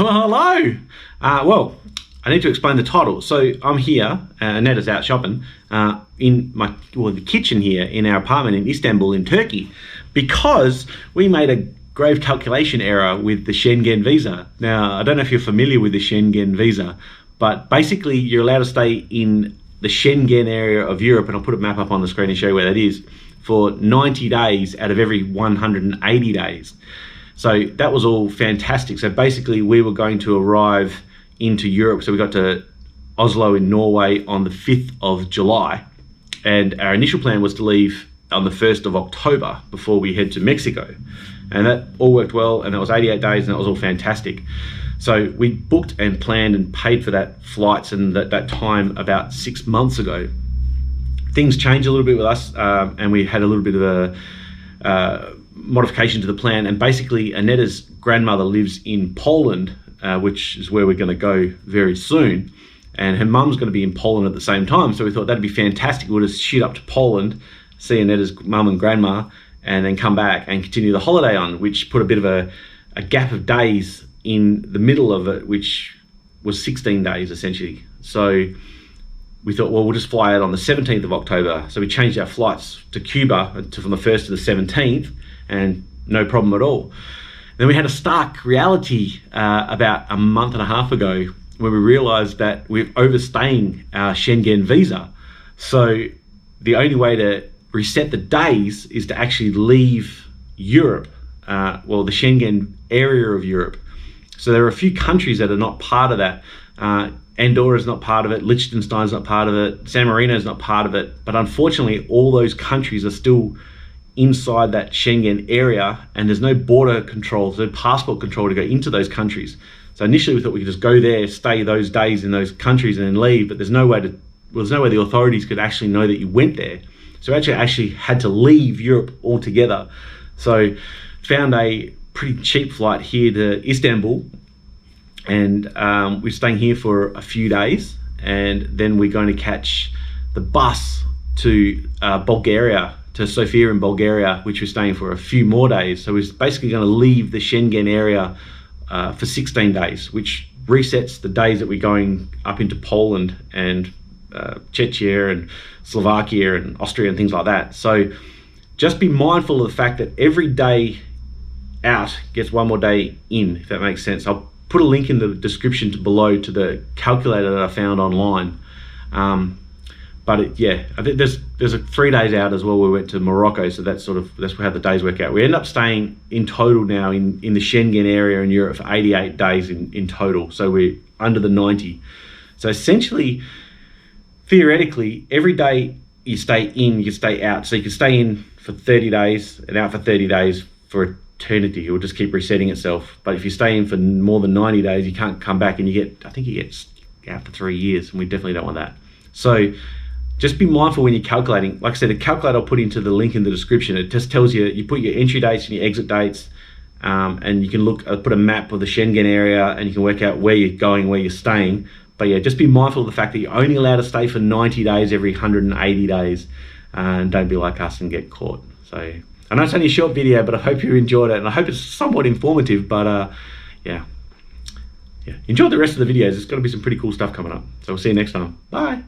Well, hello. Well, I need to explain the title. So I'm here, Aneta's out shopping, in the kitchen here in our apartment in Istanbul in Turkey, because we made a grave calculation error with the Schengen visa. Now, I don't know if you're familiar with the Schengen visa, but basically you're allowed to stay in the Schengen area of Europe, and I'll put a map up on the screen and show you where that is, for 90 days out of every 180 days. So that was all fantastic. So basically we were going to arrive into Europe. So we got to Oslo in Norway on the 5th of July. And our initial plan was to leave on the 1st of October before we head to Mexico. And that all worked well, and that was 88 days, and that was all fantastic. So we booked and planned and paid for that flights and that time about 6 months ago. Things changed a little bit with us, and we had a little bit of a modification to the plan. And basically Aneta's grandmother lives in Poland, which is where we're going to go very soon, and her mum's going to be in Poland at the same time. So we thought that'd be fantastic. We'll just shoot up to Poland, see Aneta's mum and grandma, and then come back and continue the holiday on, which put a bit of a gap of days in the middle of it, which was 16 days essentially. So we thought, well, we'll just fly out on the 17th of October. So we changed our flights to Cuba from the 1st to the 17th, and no problem at all. Then we had a stark reality about a month and a half ago, when we realized that we're overstaying our Schengen visa. So the only way to reset the days is to actually leave Europe, the Schengen area of Europe. So there are a few countries that are not part of that. Andorra is not part of it, Liechtenstein is not part of it, San Marino is not part of it, but unfortunately all those countries are still inside that Schengen area, and there's no border control, no passport control to go into those countries. So initially we thought we could just go there, stay those days in those countries and then leave, but there's no way the authorities could actually know that you went there. So we actually had to leave Europe altogether. So found a pretty cheap flight here to Istanbul, and we're staying here for a few days, and then we're going to catch the bus to Bulgaria, to Sofia in Bulgaria, which we're staying for a few more days. So we're basically going to leave the Schengen area for 16 days, which resets the days that we're going up into Poland and Czechia and Slovakia and Austria and things like that. So just be mindful of the fact that every day out gets one more day in, if that makes sense. I'll put a link in the description below to the calculator that I found online. But I think there's a 3 days out as well. We went to Morocco, so that's how the days work out. We end up staying in total now in the Schengen area in Europe for 88 days in total. So we're under the 90. So essentially, theoretically, every day you stay in, you can stay out. So you can stay in for 30 days and out for 30 days for eternity. It will just keep resetting itself. But if you stay in for more than 90 days, you can't come back, and I think you get out for 3 years, and we definitely don't want that. So just be mindful when you're calculating. Like I said, the calculator I'll put into the link in the description. It just tells you put your entry dates and your exit dates, and you can put a map of the Schengen area, and you can work out where you're going, where you're staying. But yeah, just be mindful of the fact that you're only allowed to stay for 90 days every 180 days, and don't be like us and get caught. So I know it's only a short video, but I hope you enjoyed it, and I hope it's somewhat informative. But enjoy the rest of the videos. There's going to be some pretty cool stuff coming up. So we'll see you next time. Bye.